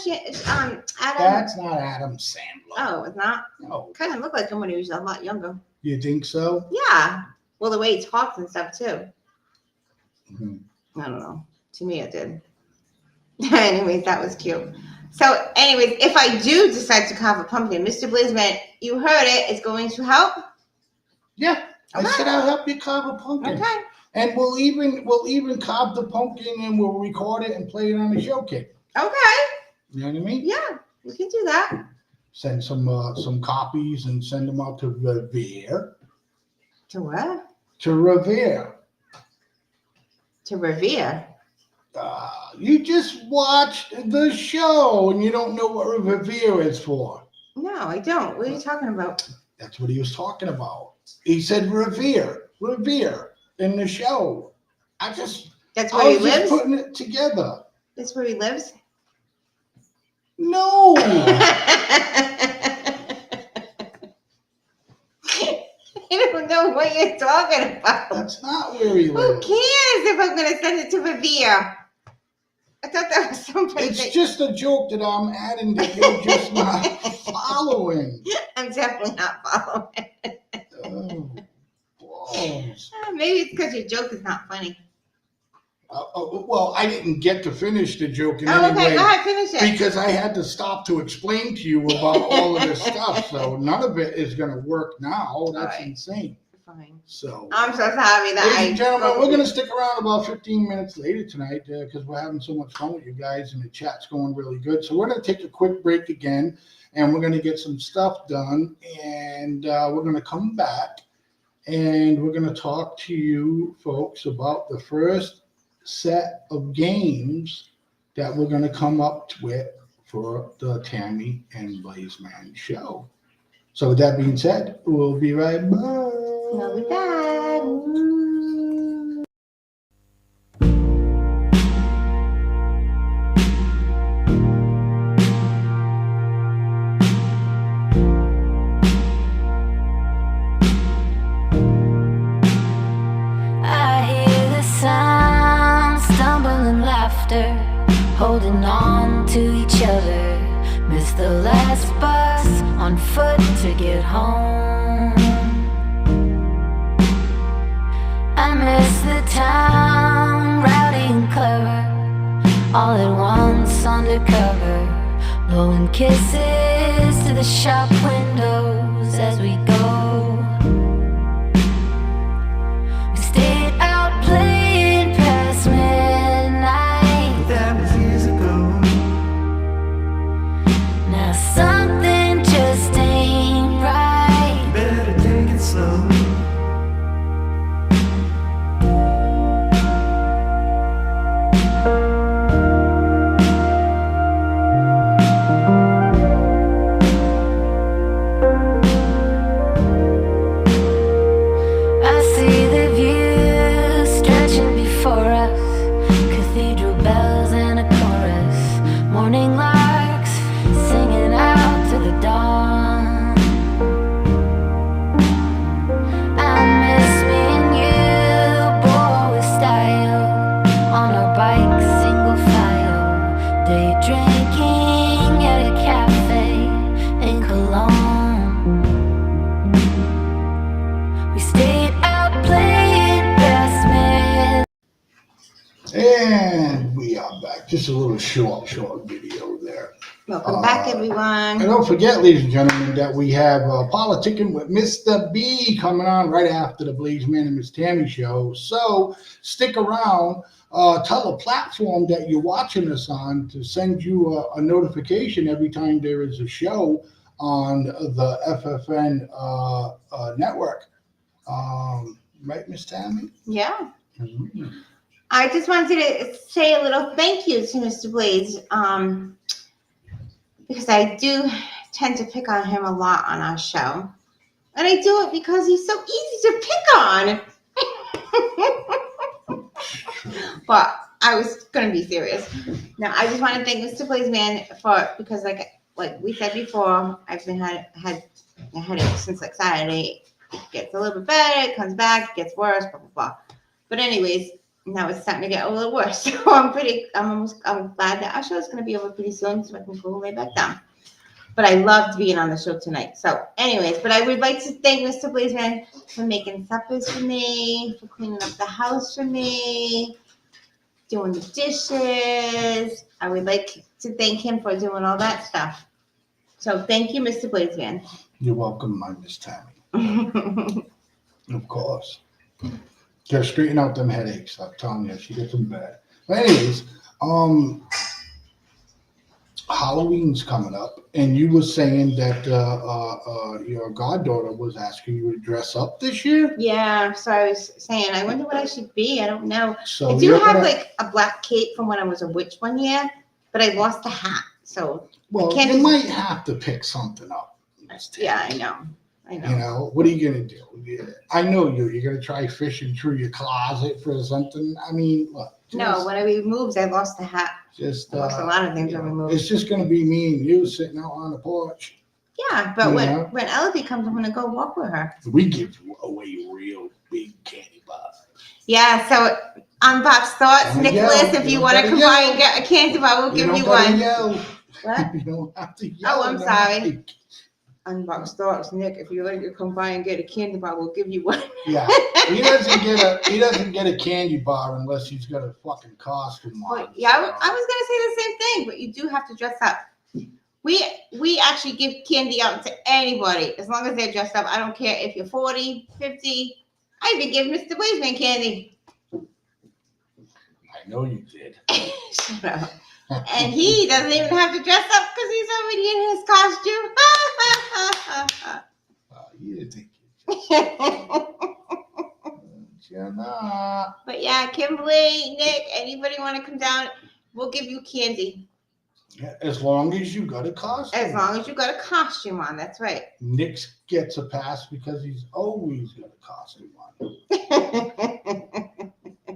Speaker 1: That's not Adam Sandler.
Speaker 2: Oh, it's not?
Speaker 1: No.
Speaker 2: Kind of looked like him when he was a lot younger.
Speaker 1: You think so?
Speaker 2: Yeah. Well, the way he talks and stuff too.
Speaker 1: Mm-hmm.
Speaker 2: I don't know. To me, it did. Anyways, that was cute. So, anyways, if I do decide to carve a pumpkin, Mr. Blaizeman, you heard it, is going to help?
Speaker 1: Yeah. I said I'll help you carve a pumpkin.
Speaker 2: Okay.
Speaker 1: And we'll even carve the pumpkin and we'll record it and play it on the show kit.
Speaker 2: Okay.
Speaker 1: You know what I mean?
Speaker 2: Yeah, we can do that.
Speaker 1: Send some copies and send them out to Revere.
Speaker 2: To what?
Speaker 1: To Revere.
Speaker 2: To Revere.
Speaker 1: You just watched the show and you don't know what Revere is for.
Speaker 2: No, I don't. What are you talking about?
Speaker 1: That's what he was talking about. He said Revere in the show.
Speaker 2: That's where he lives?
Speaker 1: Putting it together.
Speaker 2: That's where he lives?
Speaker 1: No.
Speaker 2: I don't know what you're talking about.
Speaker 1: That's not where he
Speaker 2: Who
Speaker 1: lives.
Speaker 2: cares if I'm going to send it to Revere? I thought that was somebody.
Speaker 1: It's just a joke that I'm adding that you're just not following.
Speaker 2: I'm definitely not following.
Speaker 1: Oh, balls.
Speaker 2: Maybe it's because your joke is not funny.
Speaker 1: Well, I didn't get to finish the joke in
Speaker 2: Oh,
Speaker 1: any
Speaker 2: okay,
Speaker 1: way
Speaker 2: go ahead, finish it.
Speaker 1: because I had to stop to explain to you about all of this stuff. So none of it is going to work now. That's
Speaker 2: All right.
Speaker 1: insane.
Speaker 2: Fine.
Speaker 1: So,
Speaker 2: I'm so sorry that
Speaker 1: ladies and gentlemen, we're going to stick around about 15 minutes later tonight because we're having so much fun with you guys and the chat's going really good. So we're going to take a quick break again and we're going to get some stuff done and we're going to come back and we're going to talk to you folks about the first set of games that we're going to come up with for the Tammy and Blaizeman show. So with that being said, we'll be right back.
Speaker 2: We'll be back.
Speaker 3: Missed the last bus on foot to get home. I miss the town, rowdy and clever, all at once undercover, blowing kisses to the shop windows as we go. We stayed out playing past midnight.
Speaker 4: That was years ago.
Speaker 3: Now something just ain't right.
Speaker 4: Better take it slow.
Speaker 3: I see the view stretching before us, cathedral bells and a chorus, morning larks singing out to the dawn. I miss me and you, boy, with style, on our bikes, single file, day drinking at a cafe in Cologne. We stayed out playing past midnight.
Speaker 1: And we are back. Just a little short video there.
Speaker 2: Welcome back, everyone.
Speaker 1: And don't forget, ladies and gentlemen, that we have Politicking with Mr. B coming on right after the Blaizeman and Miss Tammy show. So stick around. Tell the platform that you're watching us on to send you a notification every time there is a show on the FFN network. Right, Miss Tammy?
Speaker 2: Yeah.
Speaker 1: Mhm.
Speaker 2: I just wanted to say a little thank you to Mr. Blaze, because I do tend to pick on him a lot on our show. And I do it because he's so easy to pick on. But I was going to be serious. Now, I just want to thank Mr. Blaizeman because like we said before, I've been had a headache since like Saturday. It gets a little bit better, it comes back, it gets worse, blah, blah, blah. But anyways, now it's starting to get a little worse. So I'm glad that our show is going to be over pretty soon so I can go lay back down. But I loved being on the show tonight. So anyways, but I would like to thank Mr. Blaizeman for making suppers for me, for cleaning up the house for me, doing the dishes. I would like to thank him for doing all that stuff. So thank you, Mr. Blaizeman.
Speaker 1: You're welcome, my Miss Tammy. Of course. Just straighten out them headaches. I'm telling you, she gets them bad. But anyways, Halloween's coming up, and you were saying that your goddaughter was asking you to dress up this year.
Speaker 2: Yeah, so I was saying, I wonder what I should be. I don't know.
Speaker 1: So
Speaker 2: I do
Speaker 1: you're
Speaker 2: have
Speaker 1: gonna-
Speaker 2: like a black cape from when I was a witch one year, but I lost the hat. So
Speaker 1: Well,
Speaker 2: can't
Speaker 1: you
Speaker 2: just-
Speaker 1: might have to pick something up. Miss Tammy.
Speaker 2: yeah, I know.
Speaker 1: You know, what are you gonna do? I know you. You're gonna try fishing through your closet for something. I mean, look.
Speaker 2: No, when I removed, I lost the hat.
Speaker 1: Just
Speaker 2: I lost a lot of things
Speaker 1: you
Speaker 2: I
Speaker 1: know,
Speaker 2: removed.
Speaker 1: it's just gonna be me and you sitting out on the porch.
Speaker 2: Yeah, but
Speaker 1: Yeah.
Speaker 2: when Elodie comes, I'm gonna go walk with her.
Speaker 1: We give away real big candy bars.
Speaker 2: Yeah, so unbox thoughts,
Speaker 1: Don't
Speaker 2: Nicholas.
Speaker 1: yell.
Speaker 2: If
Speaker 1: You
Speaker 2: you
Speaker 1: don't
Speaker 2: want to
Speaker 1: gotta
Speaker 2: come by
Speaker 1: yell.
Speaker 2: and get a candy bar, we'll give
Speaker 1: don't
Speaker 2: you
Speaker 1: gotta
Speaker 2: one.
Speaker 1: Yell.
Speaker 2: What?
Speaker 1: You don't have to yell.
Speaker 2: Oh, I'm
Speaker 1: in the
Speaker 2: sorry.
Speaker 1: mic.
Speaker 2: Unbox thoughts, Nick. If you'd like to come by and get a candy bar, we'll give you one.
Speaker 1: Yeah, he doesn't get a candy bar unless he's got a fucking costume on.
Speaker 2: But yeah, I was gonna say the same thing, but you do have to dress up. We actually give candy out to anybody as long as they're dressed up. I don't care if you're 40, 50. I even give Mr. Blaizeman candy.
Speaker 1: I know you did.
Speaker 2: Shut up. And he doesn't even have to dress up because he's already in his costume.
Speaker 1: You didn't think you're not.
Speaker 2: But yeah, Kimberly, Nick, anybody want to come down? We'll give you candy
Speaker 1: Yeah, as long as you got a costume.
Speaker 2: as long as you got a costume on. That's right.
Speaker 1: Nick gets a pass because he's always got a costume on.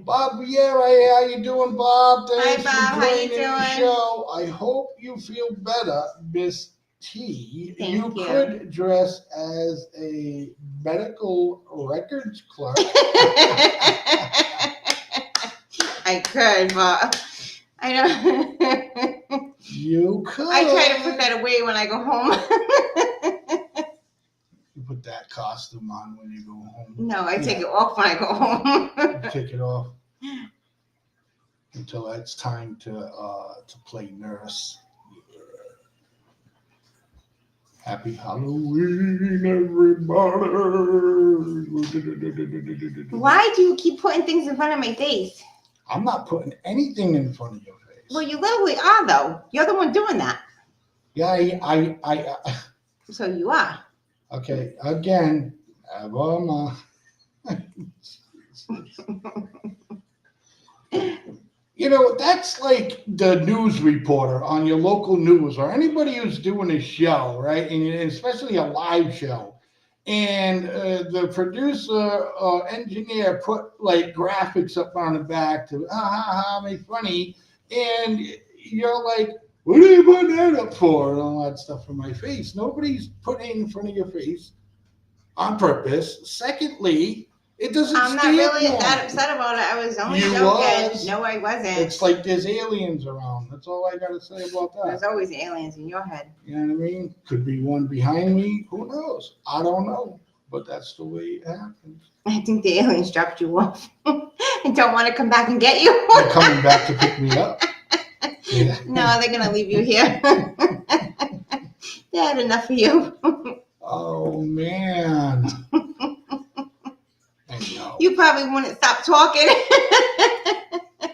Speaker 1: Bob Vieira, how you doing, Bob? Thanks
Speaker 2: Bob, how you
Speaker 1: for joining the
Speaker 2: doing?
Speaker 1: show. I hope you feel better, Miss T.
Speaker 2: Thank you.
Speaker 1: Could dress as a medical records clerk.
Speaker 2: I could, but I know.
Speaker 1: You could.
Speaker 2: I try to put that away when I go home.
Speaker 1: You put that costume on when you go home.
Speaker 2: No, I take it off when I go home.
Speaker 1: You take it off until it's time to play nurse. Happy Halloween, everybody!
Speaker 2: Why do you keep putting things in front of my face?
Speaker 1: I'm not putting anything in front of your face.
Speaker 2: Well, you literally are, though. You're the one doing that.
Speaker 1: Yeah, I
Speaker 2: So you are.
Speaker 1: okay, again, Obama. You know, that's like the news reporter on your local news or anybody who's doing a show, right? And especially a live show. And the producer or engineer put like graphics up on the back to make funny. And you're like, what are you putting that up for? And all that stuff for my face. Nobody's putting it in front of your face on purpose. Secondly, it doesn't
Speaker 2: I'm not
Speaker 1: stand
Speaker 2: really
Speaker 1: long.
Speaker 2: that upset about it. I was only
Speaker 1: You
Speaker 2: joking.
Speaker 1: was.
Speaker 2: No, I wasn't.
Speaker 1: It's like there's aliens around. That's all I got to say about
Speaker 2: There's
Speaker 1: that.
Speaker 2: always aliens in your head.
Speaker 1: You know what I mean? Could be one behind me. Who knows? I don't know. But that's the way it happens.
Speaker 2: I think the aliens dropped you off and don't want to come back and get you.
Speaker 1: They're coming back to pick me up. Yeah.
Speaker 2: No, they're going to leave you here. They had enough of you.
Speaker 1: Oh, man. I know.
Speaker 2: You probably wouldn't stop talking.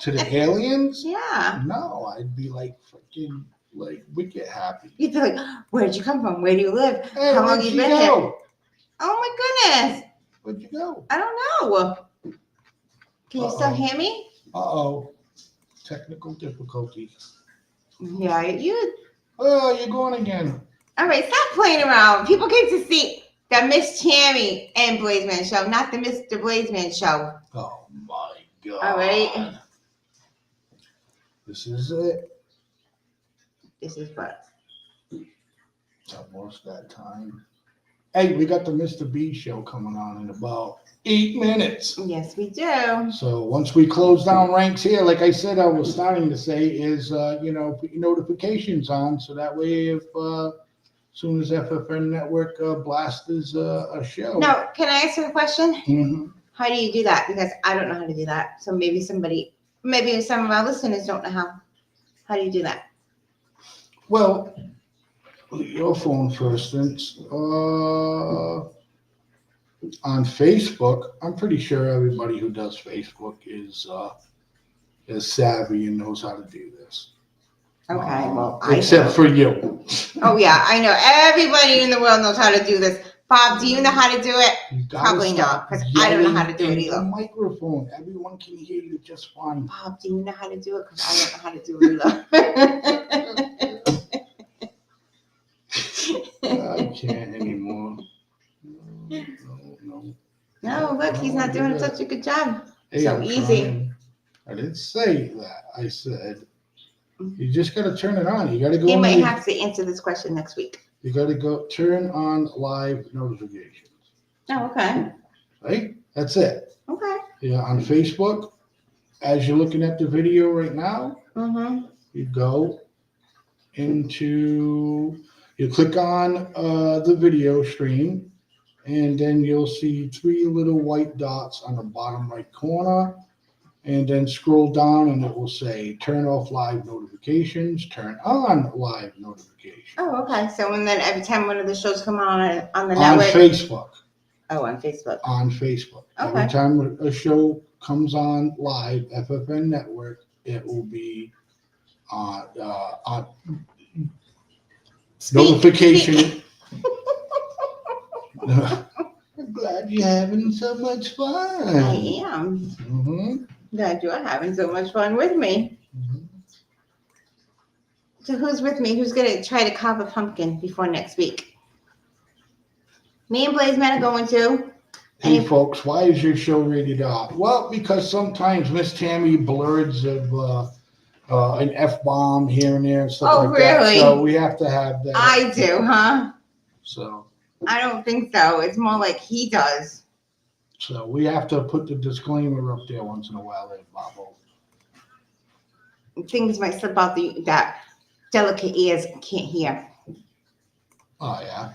Speaker 1: To the aliens?
Speaker 2: Yeah.
Speaker 1: No, I'd be like freaking like wicked happy.
Speaker 2: You'd be like, where'd you come from? Where do you live?
Speaker 1: Hey,
Speaker 2: How long
Speaker 1: where'd
Speaker 2: you
Speaker 1: you
Speaker 2: been
Speaker 1: go?
Speaker 2: here? Oh my goodness.
Speaker 1: Where'd you go?
Speaker 2: I don't know. Can you still
Speaker 1: Uh-oh.
Speaker 2: hear me?
Speaker 1: Uh-oh. Technical difficulties.
Speaker 2: Yeah, you.
Speaker 1: Oh, you're going again.
Speaker 2: All right, stop playing around. People came to see the Miss Tammy and Blaizeman show, not the Mr. Blaizeman show.
Speaker 1: Oh my God.
Speaker 2: All right.
Speaker 1: This is it.
Speaker 2: This is what.
Speaker 1: It's almost that time. Hey, we got the Mr. B show coming on in about 8 minutes.
Speaker 2: Yes, we do.
Speaker 1: So once we close down ranks here, like I said, I was starting to say is, put your notifications on so that way if as soon as FFN Network blasts a show.
Speaker 2: Now, can I ask you a question?
Speaker 1: Mhm.
Speaker 2: How do you do that? Because I don't know how to do that. So maybe some of our listeners don't know how. How do you do that?
Speaker 1: Well, your phone, for instance, on Facebook, I'm pretty sure everybody who does Facebook is savvy and knows how to do this.
Speaker 2: Okay, well,
Speaker 1: except for you.
Speaker 2: Oh yeah, I know. Everybody in the world knows how to do this. Bob, do you know how to do it?
Speaker 1: You gotta
Speaker 2: Probably
Speaker 1: stop
Speaker 2: not, 'cause I don't know how to
Speaker 1: yelling
Speaker 2: do it
Speaker 1: in
Speaker 2: either.
Speaker 1: the microphone. Everyone can hear you just fine.
Speaker 2: Bob, do you know how to do it? Because I don't know how to do it either.
Speaker 1: I can't anymore. No.
Speaker 2: No, look, he's not doing such a good job.
Speaker 1: Hey,
Speaker 2: So
Speaker 1: I'm
Speaker 2: easy.
Speaker 1: trying. I didn't say that. I said you just got to turn it on. You got to go.
Speaker 2: He
Speaker 1: on
Speaker 2: might
Speaker 1: the-
Speaker 2: have to answer this question next week.
Speaker 1: You got to go turn on live notifications.
Speaker 2: Oh, okay.
Speaker 1: Right? That's it.
Speaker 2: Okay.
Speaker 1: Yeah, on Facebook, as you're looking at the video right now,
Speaker 2: Mm-hmm.
Speaker 1: you go into, you click on the video stream, and then you'll see 3 little white dots on the bottom right corner, and then scroll down and it will say turn off live notifications, turn on live notifications.
Speaker 2: Oh, okay. So and then every time one of the shows come on the
Speaker 1: On
Speaker 2: network.
Speaker 1: Facebook.
Speaker 2: Oh, on Facebook.
Speaker 1: On Facebook. Every
Speaker 2: Okay.
Speaker 1: time a show comes on live, FFN Network, it will be on notification. I'm glad you're having so much fun.
Speaker 2: I am.
Speaker 1: Mm-hmm.
Speaker 2: Glad you're having so much fun with me. So who's with me? Who's gonna try to carve a pumpkin before next week? Me and Blaizeman are going to.
Speaker 1: Hey folks, why is your show rated R? Well, because sometimes Miss Tammy blurs of an F-bomb here and there and stuff
Speaker 2: Oh,
Speaker 1: like that.
Speaker 2: really?
Speaker 1: So we have to have that.
Speaker 2: I do, huh?
Speaker 1: So
Speaker 2: I don't think so. It's more like he does.
Speaker 1: we have to put the disclaimer up there once in a while there, Bobo.
Speaker 2: Things might slip out that delicate ears can't hear.
Speaker 1: Oh, yeah.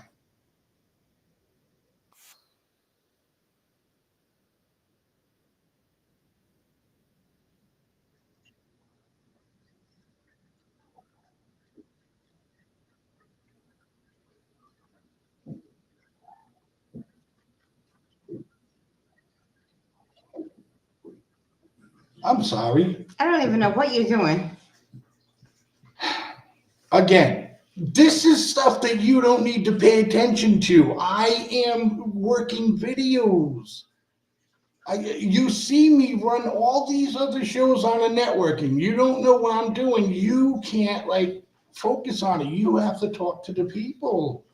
Speaker 1: I'm sorry.
Speaker 2: I don't even know what you're doing.
Speaker 1: Again, this is stuff that you don't need to pay attention to. I am working videos. You see me run all these other shows on the networking. You don't know what I'm doing. You can't focus on it. You have to talk to the people.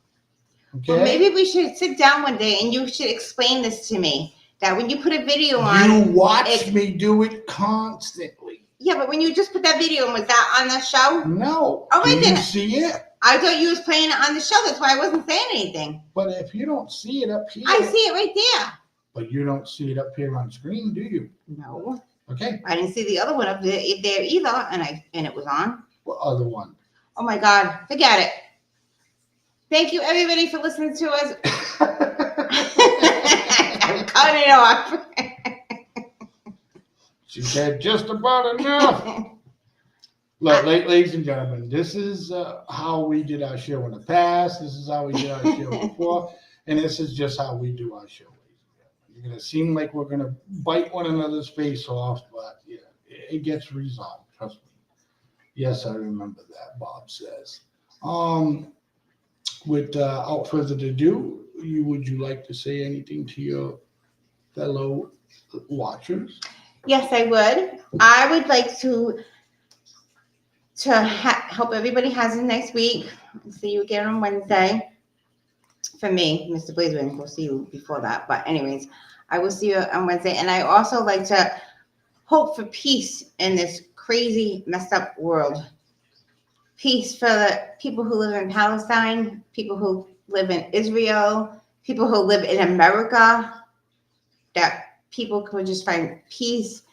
Speaker 1: Okay?
Speaker 2: Well, maybe we should sit down one day and you should explain this to me. That when you put a video on,
Speaker 1: you watch me do it constantly.
Speaker 2: Yeah, but when you just put that video in, was that on the show?
Speaker 1: No.
Speaker 2: Oh, wait,
Speaker 1: Do
Speaker 2: then
Speaker 1: you see it?
Speaker 2: I thought you was playing it on the show. That's why I wasn't saying anything.
Speaker 1: But if you don't see it up here,
Speaker 2: I see it right there.
Speaker 1: But you don't see it up here on screen, do you?
Speaker 2: No.
Speaker 1: Okay.
Speaker 2: I didn't see the other one up there either, and it was on.
Speaker 1: What other one?
Speaker 2: Oh my God, forget it. Thank you everybody for listening to us. I'm cutting it off.
Speaker 1: She said just about enough. Look, ladies and gentlemen, this is how we did our show in the past. This is how we did our show before. And this is just how we do our show. You're going to seem like we're going to bite one another's face off, but yeah, it gets resolved. Trust me. Yes, I remember that, Bob says. Without further ado, would you like to say anything to your fellow watchers?
Speaker 2: Yes, I would. I would like to hope everybody has a nice week. See you again on Wednesday. For me, Mr. Blaizeman, we'll see you before that. But anyways, I will see you on Wednesday. And I also like to hope for peace in this crazy, messed up world. Peace for the people who live in Palestine, people who live in Israel, people who live in America, that people could just find peace.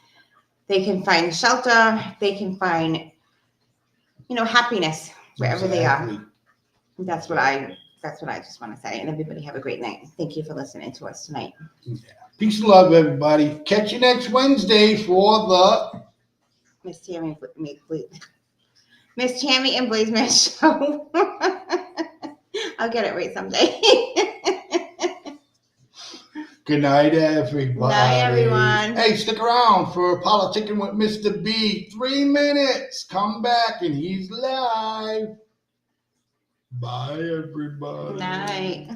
Speaker 2: They can find shelter. They can find, happiness wherever they are. That's what I just want to say. And everybody have a great night. Thank you for listening to us tonight.
Speaker 1: Yeah. Peace and love, everybody. Catch you next Wednesday for the
Speaker 2: Miss Tammy and Blaizeman show. I'll get it right someday.
Speaker 1: Good night, everybody.
Speaker 2: Good night, everyone.
Speaker 1: Hey, stick around for Politicking with Mr. B. 3 minutes. Come back and he's live. Bye, everybody.
Speaker 2: Good night.